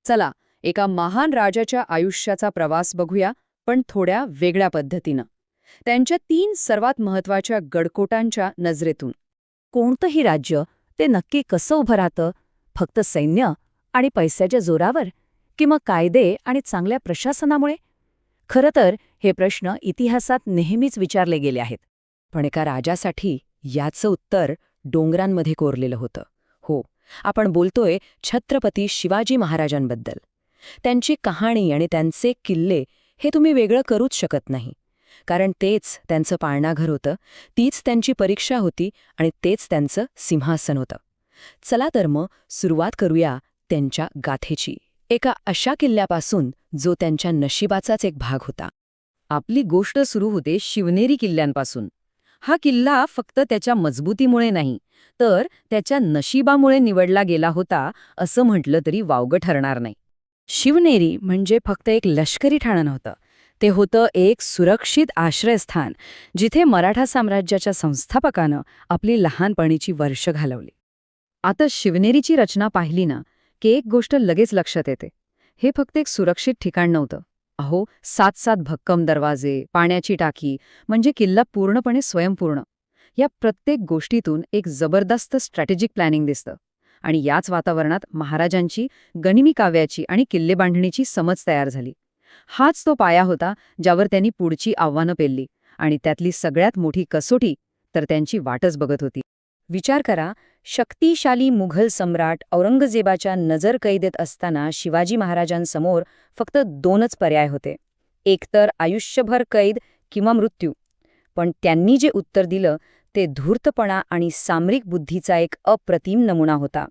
चला एका महान राजाच्या आयुष्याचा प्रवास बघूया, पण थोड्या वेगळ्या पद्धतीनं. त्यांच्या 3 सर्वात महत्वाच्या गडकोटांच्या नजरेतून. कोणतंही राज्य ते नक्की कसं उभं राहतं? फक्त सैन्य आणि पैशाच्या जोरावर, की मग कायदे आणि चांगल्या प्रशासनामुळे? खरं तर हे प्रश्न इतिहासात नेहमीच विचारले गेले आहेत. पण एका राजासाठी याचं उत्तर डोंगरांमध्ये कोरलेलं होतं. हो, आपण बोलतोय छत्रपती शिवाजी महाराजांबद्दल. त्यांची कहाणी आणि त्यांचे किल्ले हे तुम्ही वेगळं करूच शकत नाही. कारण तेच त्यांचं पाळणाघर होतं, तीच त्यांची परीक्षा होती आणि तेच त्यांचं सिंहासन होतं. चला तर मग सुरुवात करूया त्यांच्या गाथेची. एका अशा किल्ल्यापासून जो त्यांच्या नशिबाचाच एक भाग होता. आपली गोष्ट सुरू होते शिवनेरी किल्ल्यांपासून. हा किल्ला फक्त त्याच्या मजबूतीमुळे नाही, तर त्याच्या नशिबामुळे निवडला गेला होता असं म्हटलं तरी वावगं ठरणार नाही. शिवनेरी म्हणजे फक्त एक लष्करी ठाणं नव्हतं. ते होतं एक सुरक्षित आश्रयस्थान, जिथे मराठा साम्राज्याच्या संस्थापकानं आपली लहानपणीची वर्ष घालवली. आता शिवनेरीची रचना पाहिली ना, की एक गोष्ट लगेच लक्षात येते. हे फक्त एक सुरक्षित ठिकाण नव्हतं. अहो, 7-7 भक्कम दरवाजे, पाण्याची टाकी, म्हणजे किल्ला पूर्णपणे स्वयंपूर्ण. या प्रत्येक गोष्टीतून एक जबरदस्त स्ट्रॅटेजिक प्लॅनिंग दिसतं. आणि याच वातावरणात महाराजांची गनिमी काव्याची आणि किल्ले बांधणीची समज तयार झाली. हाच तो पाया होता ज्यावर त्यांनी पुढची आव्हानं पेलली. आणि त्यातली सगळ्यात मोठी कसोटी तर त्यांची वाटच बघत होती. विचार करा, शक्तिशाली मुघल सम्राट औरंगजेबाच्या नजरकैदेत असताना शिवाजी महाराजांसमोर फक्त 2च पर्याय होते. एकतर आयुष्यभर कैद किंवा मृत्यू. पण त्यांनी जे उत्तर दिलं ते धूर्तपणा आणि सामरिक बुद्धीचा एक अप्रतिम नमुना होता.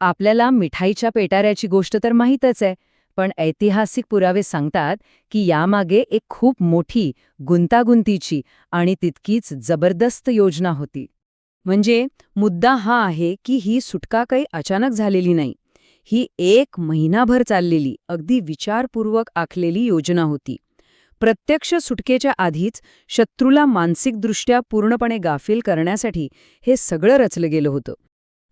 आपल्याला मिठाईच्या पेटाऱ्याची गोष्ट तर माहीतच आहे, पण ऐतिहासिक पुरावे सांगतात की यामागे एक खूप मोठी, गुंतागुंतीची आणि तितकीच जबरदस्त योजना होती. म्हणजे मुद्दा हा आहे की ही सुटका काही अचानक झालेली नाही. ही 1 महिनाभर चाललेली, अगदी विचारपूर्वक आखलेली योजना होती. प्रत्यक्ष सुटकेच्या आधीच शत्रूला मानसिकदृष्ट्या पूर्णपणे गाफील करण्यासाठी हे सगळं रचलं गेलं होतं.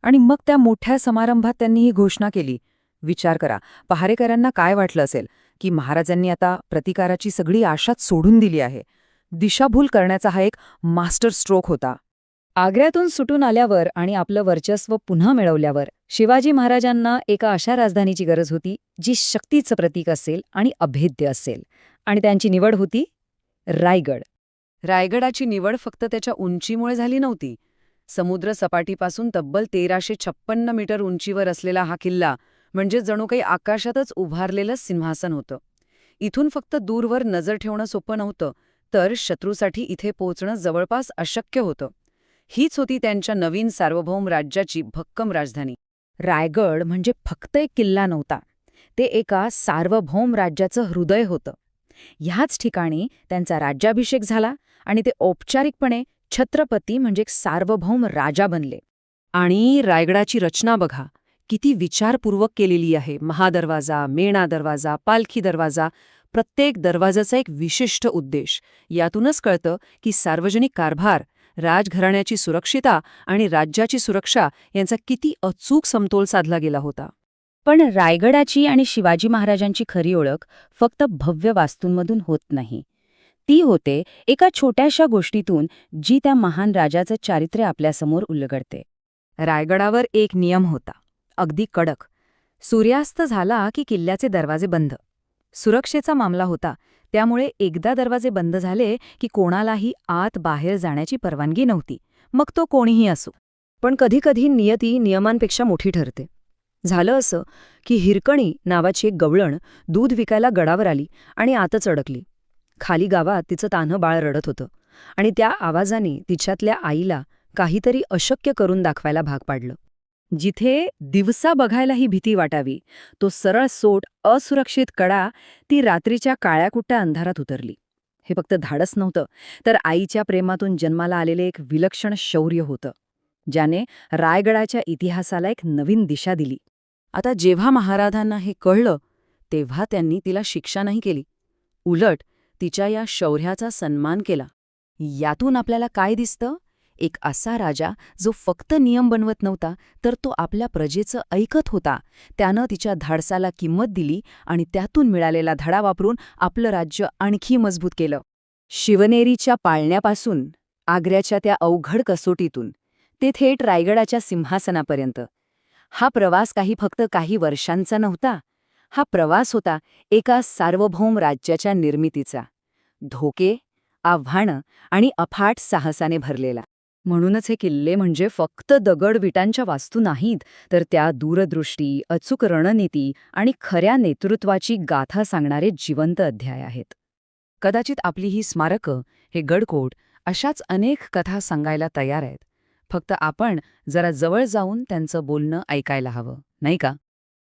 आणि मग त्या मोठ्या समारंभात त्यांनी ही घोषणा केली. विचार करा, पहारेकरांना काय वाटलं असेल की महाराजांनी आता प्रतिकाराची सगळी आशाच सोडून दिली आहे. दिशाभूल करण्याचा हा एक मास्टर स्ट्रोक होता. आग्र्यातून सुटून आल्यावर आणि आपलं वर्चस्व पुन्हा मिळवल्यावर शिवाजी महाराजांना एका अशा राजधानीची गरज होती जी शक्तीचं प्रतीक असेल आणि अभेद्य असेल. आणि त्यांची निवड होती रायगड. रायगडाची निवड फक्त त्याच्या उंचीमुळे झाली नव्हती. समुद्र सपाटीपासून तब्बल 1356 मीटर उंचीवर असलेला हा किल्ला म्हणजे जणू काही आकाशातच उभारलेलं सिंहासन होतं. इथून फक्त दूरवर नजर ठेवणं सोपं नव्हतं, तर शत्रूसाठी इथे पोहोचणं जवळपास अशक्य होतं. हीच होती त्यांच्या नवीन सार्वभौम राज्याची भक्कम राजधानी. रायगड म्हणजे फक्त एक किल्ला नव्हता, ते एका सार्वभौम राज्याचं हृदय होतं. ह्याच ठिकाणी त्यांचा राज्याभिषेक झाला आणि ते औपचारिकपणे छत्रपती म्हणजे सार्वभौम राजा बनले. आणि रायगडाची रचना बघा, किती विचारपूर्वक केलेली आहे. महादरवाजा, मेणा दरवाजा, पालखी दरवाजा, प्रत्येक दरवाजाचा एक विशिष्ट उद्देश. यातूनच कळतं की सार्वजनिक कारभार, राजघराण्याची सुरक्षिता आणि राज्याची सुरक्षा यांचा किती अचूक समतोल साधला गेला होता. पण रायगडाची आणि शिवाजी महाराजांची खरी ओळख फक्त भव्य वास्तूंमधून होत नाही. ती होते एका छोट्याशा गोष्टीतून जी त्या महान राजाचं चारित्र्य आपल्यासमोर उलगडते. रायगडावर एक नियम होता, अगदी कडक. सूर्यास्त झाला की किल्ल्याचे दरवाजे बंद. सुरक्षेचा मामला होता, त्यामुळे एकदा दरवाजे बंद झाले की कोणालाही आत बाहेर जाण्याची परवानगी नव्हती, मग तो कोणीही असो. पण कधीकधी नियती नियमांपेक्षा मोठी ठरते. झालं असं की हिरकणी नावाची एक गवळण दूध विकायला गडावर आली आणि आतच अडकली. खाली गावात तिचं तान्हं बाळ रडत होतं आणि त्या आवाजाने तिच्यातल्या आईला काहीतरी अशक्य करून दाखवायला भाग पाडलं. जिथे दिवसा बघायलाही भीती वाटावी, तो सरळ सोट असुरक्षित कडा ती रात्रीच्या काळ्याकुट्ट्या अंधारात उतरली. हे फक्त धाडस नव्हतं, तर आईच्या प्रेमातून जन्माला आलेले एक विलक्षण शौर्य होतं, ज्याने रायगडाच्या इतिहासाला एक नवीन दिशा दिली. आता जेव्हा महाराजांना हे कळलं, तेव्हा त्यांनी तिला शिक्षा नाही केली. उलट तिच्या या शौर्याचा सन्मान केला. यातून आपल्याला काय दिसतं? एक असा राजा जो फक्त नियम बनवत नव्हता, तर तो आपल्या प्रजेचं ऐकत होता. त्यानं तिच्या धाडसाला किंमत दिली आणि त्यातून मिळालेला धडा वापरून आपलं राज्य आणखी मजबूत केलं. शिवनेरीच्या पाळण्यापासून, आग्र्याच्या त्या अवघड कसोटीतून, ते थेट रायगडाच्या सिंहासनापर्यंत. हा प्रवास फक्त काही वर्षांचा नव्हता. हा प्रवास होता एका सार्वभौम राज्याच्या निर्मितीचा. धोके, आव्हानं आणि अफाट साहसाने भरलेला. म्हणूनच हे किल्ले म्हणजे फक्त दगड-विटांच्या वास्तू नाहीत, तर त्या दूरदृष्टी, अचूक रणनीती आणि खऱ्या नेतृत्वाची गाथा सांगणारे जिवंत अध्याय आहेत. कदाचित आपली ही स्मारकं, हे गडकोट, अशाच अनेक कथा सांगायला तयार आहेत. फक्त आपण जरा जवळ जाऊन त्यांचं बोलणं ऐकायला हवं, नाही का?